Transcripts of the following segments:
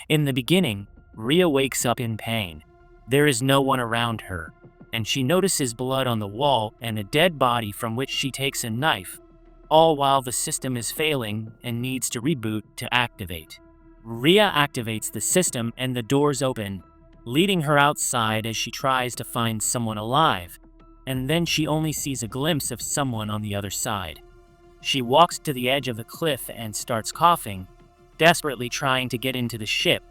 In the beginning, Riya wakes up in pain. There is no one around her, and she notices blood on the wall and a dead body from which she takes a knife, all while the system is failing and needs to reboot to activate. Riya activates the system and the doors open, leading her outside as she tries to find someone alive, and then she only sees a glimpse of someone on the other side. She walks to the edge of the cliff and starts coughing, desperately trying to get into the ship,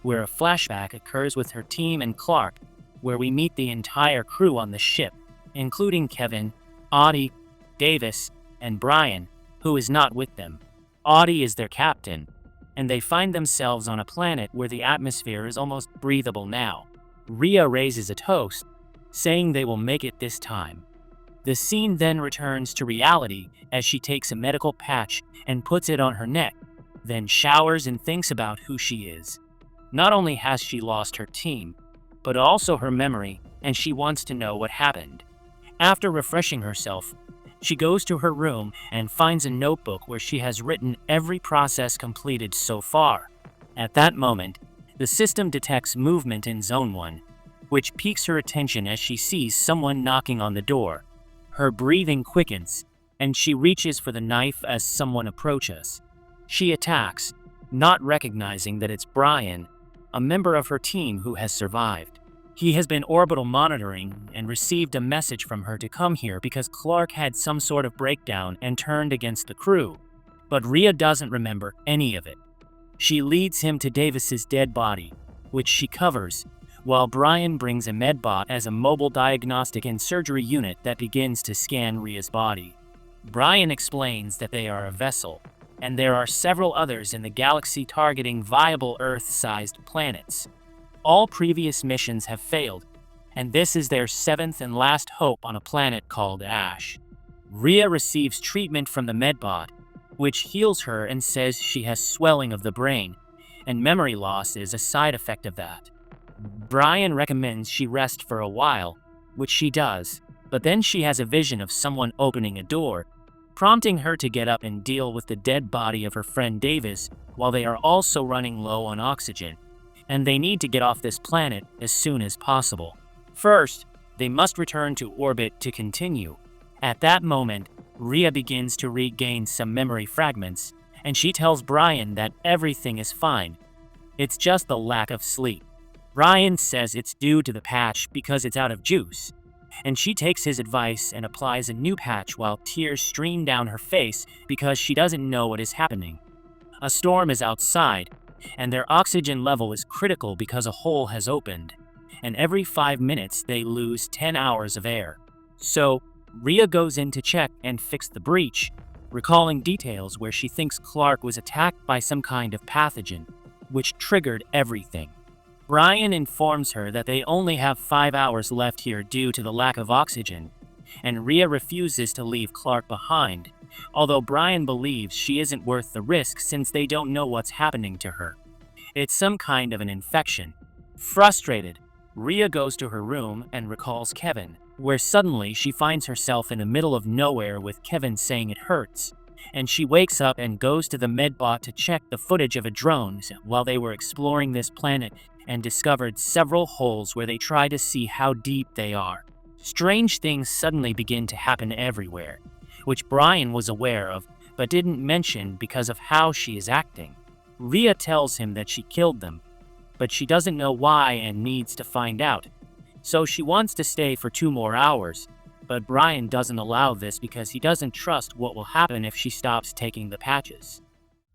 where a flashback occurs with her team and Clarke, where we meet the entire crew on the ship, including Kevin, Audie, Davis, and Brion, who is not with them. Audie is their captain, and they find themselves on a planet where the atmosphere is almost breathable now. Riya raises a toast, saying they will make it this time. The scene then returns to reality as she takes a medical patch and puts it on her neck, then showers and thinks about who she is. Not only has she lost her team, but also her memory, and she wants to know what happened. After refreshing herself, she goes to her room and finds a notebook where she has written every process completed so far. At that moment, the system detects movement in Zone 1, which piques her attention as she sees someone knocking on the door. Her breathing quickens, and she reaches for the knife as someone approaches. She attacks, not recognizing that it's Brion, a member of her team who has survived. He has been orbital monitoring and received a message from her to come here because Clarke had some sort of breakdown and turned against the crew. But Riya doesn't remember any of it. She leads him to Davis's dead body, which she covers, while Brion brings a medbot as a mobile diagnostic and surgery unit that begins to scan Riya's body. Brion explains that they are a vessel, and there are several others in the galaxy targeting viable Earth-sized planets. All previous missions have failed, and this is their 7th and last hope on a planet called Ash. Riya receives treatment from the medbot, which heals her and says she has swelling of the brain, and memory loss is a side effect of that. Brion recommends she rest for a while, which she does, but then she has a vision of someone opening a door, prompting her to get up and deal with the dead body of her friend Davis while they are also running low on oxygen, and they need to get off this planet as soon as possible. First, they must return to orbit to continue. At that moment, Riya begins to regain some memory fragments, and she tells Brion that everything is fine. It's just the lack of sleep. Brion says it's due to the patch because it's out of juice, and she takes his advice and applies a new patch while tears stream down her face because she doesn't know what is happening. A storm is outside, and their oxygen level is critical because a hole has opened, and every 5 minutes they lose 10 hours of air. So, Riya goes in to check and fix the breach, recalling details where she thinks Clarke was attacked by some kind of pathogen, which triggered everything. Brion informs her that they only have 5 hours left here due to the lack of oxygen, and Riya refuses to leave Clarke behind, although Brion believes she isn't worth the risk since they don't know what's happening to her. It's some kind of an infection. Frustrated, Riya goes to her room and recalls Kevin, where suddenly she finds herself in the middle of nowhere with Kevin saying it hurts, and she wakes up and goes to the medbot to check the footage of a drone while they were exploring this planet and discovered several holes where they try to see how deep they are. Strange things suddenly begin to happen everywhere, which Brion was aware of but didn't mention because of how she is acting. Riya tells him that she killed them, but she doesn't know why and needs to find out. So she wants to stay for 2 more hours, but Brion doesn't allow this because he doesn't trust what will happen if she stops taking the patches.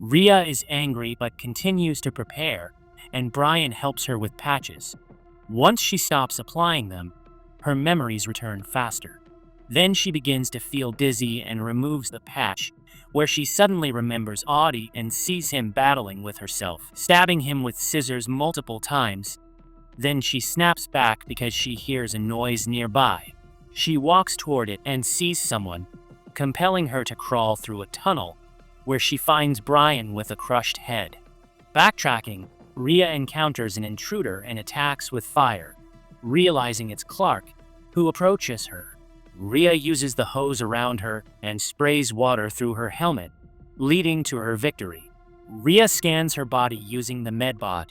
Riya is angry but continues to prepare, and Brion helps her with patches. Once she stops applying them, her memories return faster. Then she begins to feel dizzy and removes the patch, where she suddenly remembers Audie and sees him battling with herself, stabbing him with scissors multiple times. Then she snaps back because she hears a noise nearby. She walks toward it and sees someone, compelling her to crawl through a tunnel, where she finds Brion with a crushed head. Backtracking, Riya encounters an intruder and attacks with fire. Realizing it's Clarke, who approaches her, Riya uses the hose around her and sprays water through her helmet, leading to her victory. Riya scans her body using the medbot,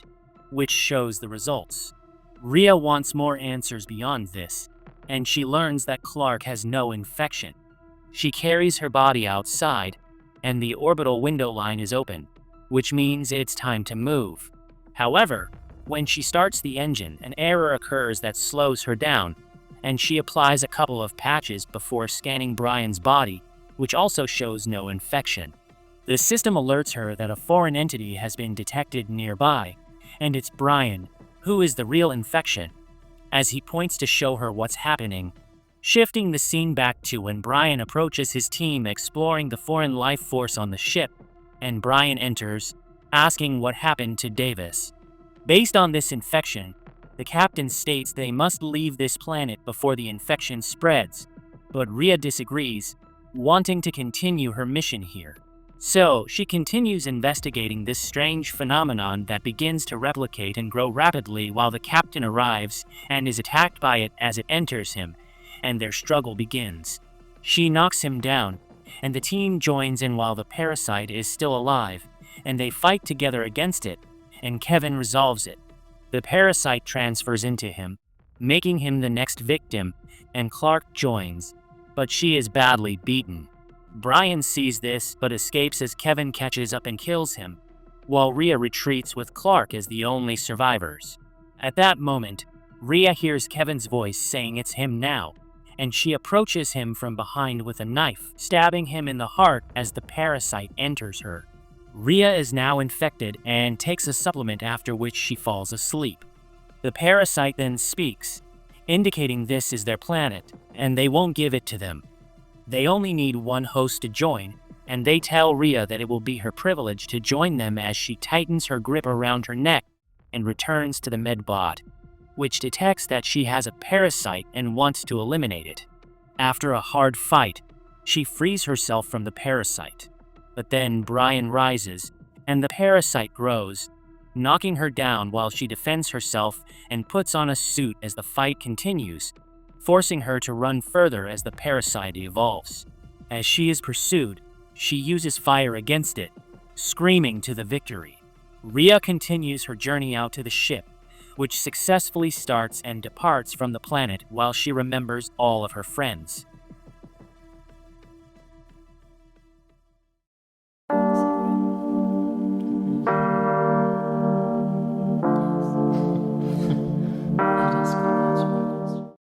which shows the results. Riya wants more answers beyond this, and she learns that Clarke has no infection. She carries her body outside, and the orbital window line is open, which means it's time to move. However, when she starts the engine, an error occurs that slows her down, and she applies a couple of patches before scanning Brion's body, which also shows no infection. The system alerts her that a foreign entity has been detected nearby, and it's Brion, who is the real infection, as he points to show her what's happening. Shifting the scene back to when Brion approaches his team exploring the foreign life force on the ship, and Brion enters, asking what happened to Davis. Based on this infection, the captain states they must leave this planet before the infection spreads, but Riya disagrees, wanting to continue her mission here. So, she continues investigating this strange phenomenon that begins to replicate and grow rapidly while the captain arrives and is attacked by it as it enters him, and their struggle begins. She knocks him down, and the team joins in while the parasite is still alive, and they fight together against it, and Kevin resolves it. The parasite transfers into him, making him the next victim, and Clarke joins, but she is badly beaten. Brion sees this but escapes as Kevin catches up and kills him, while Riya retreats with Clarke as the only survivors. At that moment, Riya hears Kevin's voice saying it's him now, and she approaches him from behind with a knife, stabbing him in the heart as the parasite enters her. Riya is now infected and takes a supplement, after which she falls asleep. The parasite then speaks, indicating this is their planet, and they won't give it to them. They only need one host to join, and they tell Riya that it will be her privilege to join them as she tightens her grip around her neck and returns to the medbot, which detects that she has a parasite and wants to eliminate it. After a hard fight, she frees herself from the parasite. But then Brion rises, and the parasite grows, knocking her down while she defends herself and puts on a suit as the fight continues, forcing her to run further as the parasite evolves. As she is pursued, she uses fire against it, screaming to the victory. Riya continues her journey out to the ship, which successfully starts and departs from the planet while she remembers all of her friends.